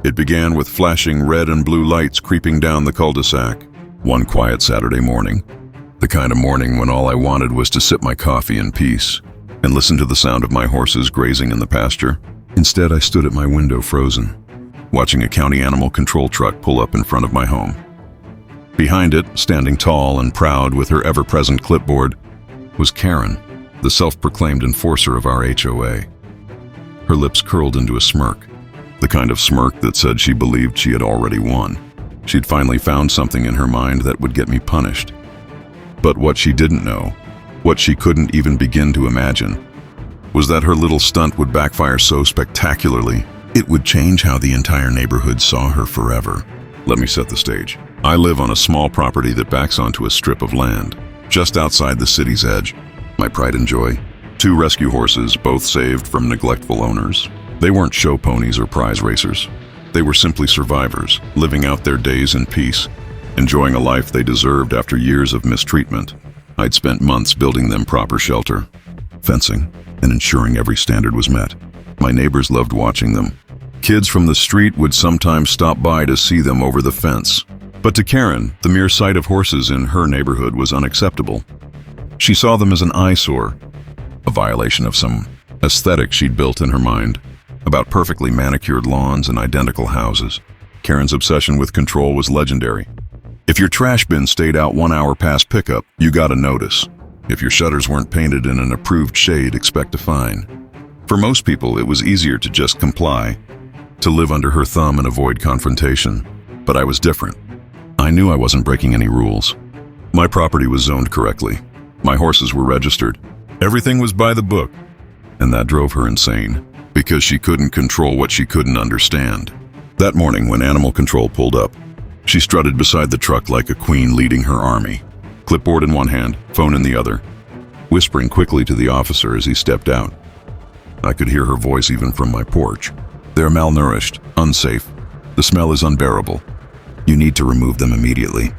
It began with flashing red and blue lights creeping down the cul-de-sac. One quiet Saturday morning, the kind of morning when all I wanted was to sip my coffee in peace and listen to the sound of my horses grazing in the pasture. Instead, I stood at my window frozen, watching a county animal control truck pull up in front of my home. Behind it, standing tall and proud with her ever-present clipboard, was Karen, the self-proclaimed enforcer of our HOA. Her lips curled into a smirk, the kind of smirk that said she believed she had already won. She'd finally found something in her mind that would get me punished. But what she didn't know, what she couldn't even begin to imagine, was that her little stunt would backfire so spectacularly, it would change how the entire neighborhood saw her forever. Let me set the stage. I live on a small property that backs onto a strip of land, just outside the city's edge. My pride and joy. 2 rescue horses, both saved from neglectful owners. They weren't show ponies or prize racers. They were simply survivors, living out their days in peace, enjoying a life they deserved after years of mistreatment. I'd spent months building them proper shelter, fencing, and ensuring every standard was met. My neighbors loved watching them. Kids from the street would sometimes stop by to see them over the fence. But to Karen, the mere sight of horses in her neighborhood was unacceptable. She saw them as an eyesore, a violation of some aesthetic she'd built in her mind, about perfectly manicured lawns and identical houses. Karen's obsession with control was legendary. If your trash bin stayed out 1 hour past pickup, you got a notice. If your shutters weren't painted in an approved shade, expect a fine. For most people, it was easier to just comply, to live under her thumb and avoid confrontation. But I was different. I knew I wasn't breaking any rules. My property was zoned correctly. My horses were registered. Everything was by the book. And that drove her insane, because she couldn't control what she couldn't understand. That morning, when animal control pulled up, she strutted beside the truck like a queen leading her army, clipboard in one hand, phone in the other, whispering quickly to the officer as he stepped out. I could hear her voice even from my porch. They're malnourished, unsafe. The smell is unbearable. You need to remove them immediately.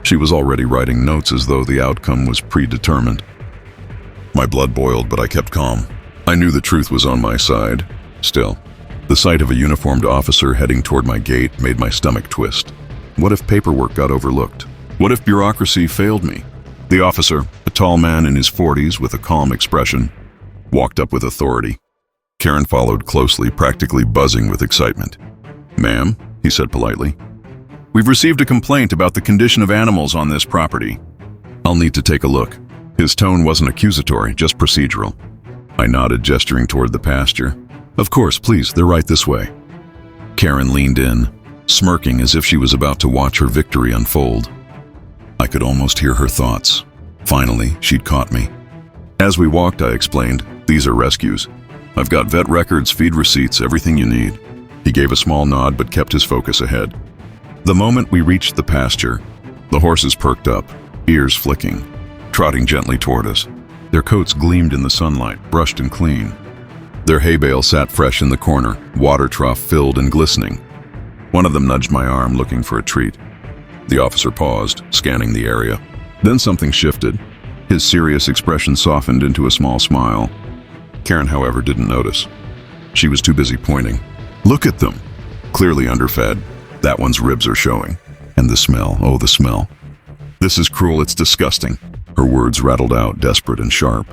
She was already writing notes as though the outcome was predetermined. My blood boiled, but I kept calm. I knew the truth was on my side. Still, the sight of a uniformed officer heading toward my gate made my stomach twist. What if paperwork got overlooked? What if bureaucracy failed me? The officer, a tall man in his 40s with a calm expression, walked up with authority. Karen followed closely, practically buzzing with excitement. "Ma'am," he said politely, "we've received a complaint about the condition of animals on this property. I'll need to take a look." His tone wasn't accusatory, just procedural. I nodded, gesturing toward the pasture. "Of course, please, they're right this way." Karen leaned in, smirking as if she was about to watch her victory unfold. I could almost hear her thoughts. Finally, she'd caught me. As we walked, I explained, "These are rescues. I've got vet records, feed receipts, everything you need." He gave a small nod but kept his focus ahead. The moment we reached the pasture, the horses perked up, ears flicking, trotting gently toward us. Their coats gleamed in the sunlight, brushed and clean. Their hay bale sat fresh in the corner, water trough filled and glistening. One of them nudged my arm, looking for a treat. The officer paused, scanning the area. Then something shifted. His serious expression softened into a small smile. Karen, however, didn't notice. She was too busy pointing. "Look at them. Clearly underfed. That one's ribs are showing. And the smell, oh, the smell. This is cruel, it's disgusting." Her words rattled out, desperate and sharp.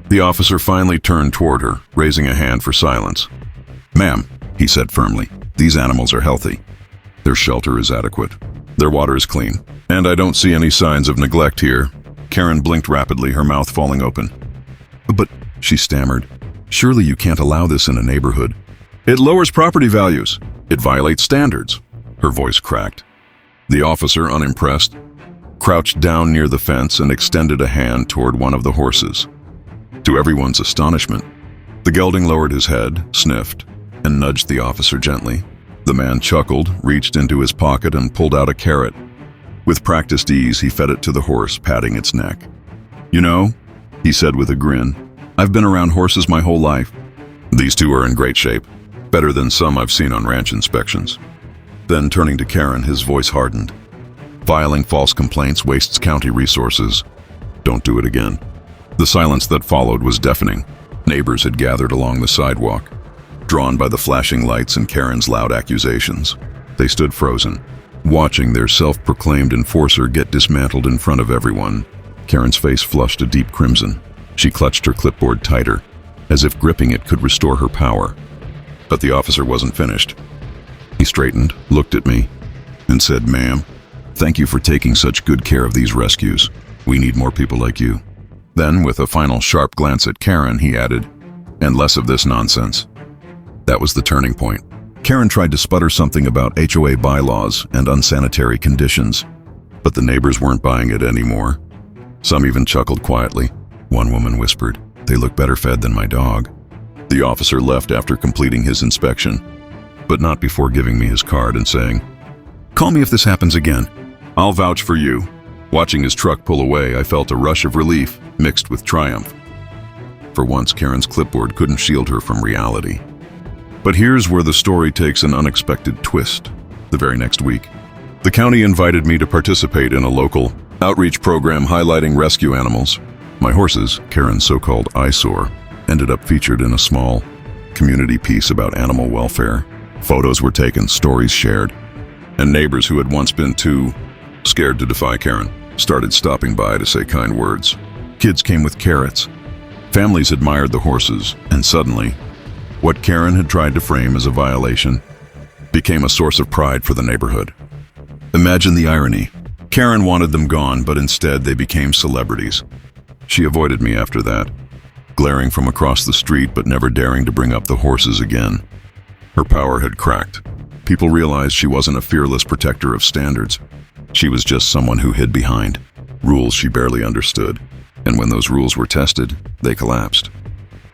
The officer finally turned toward her, raising a hand for silence. "Ma'am," he said firmly, "these animals are healthy. Their shelter is adequate. Their water is clean. And I don't see any signs of neglect here." Karen blinked rapidly, her mouth falling open. "But," she stammered, "surely you can't allow this in a neighborhood. It lowers property values. It violates standards." Her voice cracked. The officer, unimpressed, crouched down near the fence and extended a hand toward one of the horses. To everyone's astonishment, the gelding lowered his head, sniffed, and nudged the officer gently. The man chuckled, reached into his pocket and pulled out a carrot. With practiced ease, he fed it to the horse, patting its neck. "You know," he said with a grin, "I've been around horses my whole life. These two are in great shape, better than some I've seen on ranch inspections." Then, turning to Karen, his voice hardened. "Filing false complaints wastes county resources. Don't do it again." The silence that followed was deafening. Neighbors had gathered along the sidewalk. drawn by the flashing lights and Karen's loud accusations. They stood frozen, watching their self-proclaimed enforcer get dismantled in front of everyone. Karen's face flushed a deep crimson. She clutched her clipboard tighter, as if gripping it could restore her power. But the officer wasn't finished. He straightened, looked at me, and said, "Ma'am, thank you for taking such good care of these rescues. We need more people like you." Then, with a final sharp glance at Karen, he added, "And less of this nonsense." That was the turning point. Karen tried to sputter something about HOA bylaws and unsanitary conditions, but the neighbors weren't buying it anymore. Some even chuckled quietly. One woman whispered, "They look better fed than my dog." The officer left after completing his inspection, but not before giving me his card and saying, "Call me if this happens again. I'll vouch for you." Watching his truck pull away, I felt a rush of relief mixed with triumph. For once, Karen's clipboard couldn't shield her from reality. But here's where the story takes an unexpected twist. The very next week, the county invited me to participate in a local outreach program highlighting rescue animals. My horses, Karen's so-called eyesore, ended up featured in a small community piece about animal welfare. Photos were taken, stories shared, and neighbors who had once been too scared to defy Karen started stopping by to say kind words. Kids came with carrots. Families admired the horses, and suddenly, what Karen had tried to frame as a violation became a source of pride for the neighborhood. Imagine the irony. Karen wanted them gone, but instead they became celebrities. She avoided me after that, glaring from across the street but never daring to bring up the horses again. Her power had cracked. People realized she wasn't a fearless protector of standards. She was just someone who hid behind rules she barely understood. And when those rules were tested, they collapsed.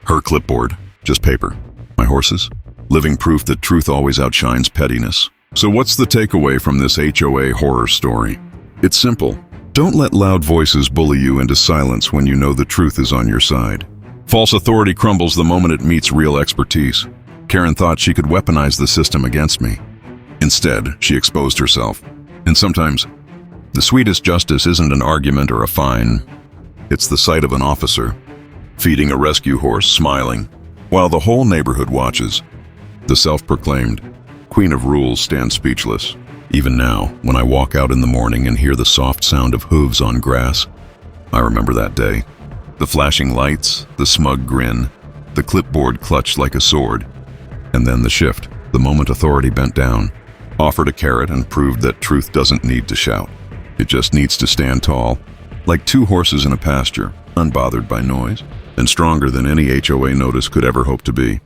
Her clipboard, just paper. My horses, living proof that truth always outshines pettiness. So what's the takeaway from this HOA horror story? It's simple. Don't let loud voices bully you into silence when you know the truth is on your side. False authority crumbles the moment it meets real expertise. Karen thought she could weaponize the system against me. Instead, she exposed herself. And sometimes, the sweetest justice isn't an argument or a fine. It's the sight of an officer feeding a rescue horse, smiling, while the whole neighborhood watches. The self-proclaimed Queen of Rules stands speechless. Even now, when I walk out in the morning and hear the soft sound of hooves on grass, I remember that day. The flashing lights, the smug grin, the clipboard clutched like a sword. And then the shift, the moment authority bent down, offered a carrot and proved that truth doesn't need to shout. It just needs to stand tall, like two horses in a pasture, unbothered by noise, and stronger than any HOA notice could ever hope to be.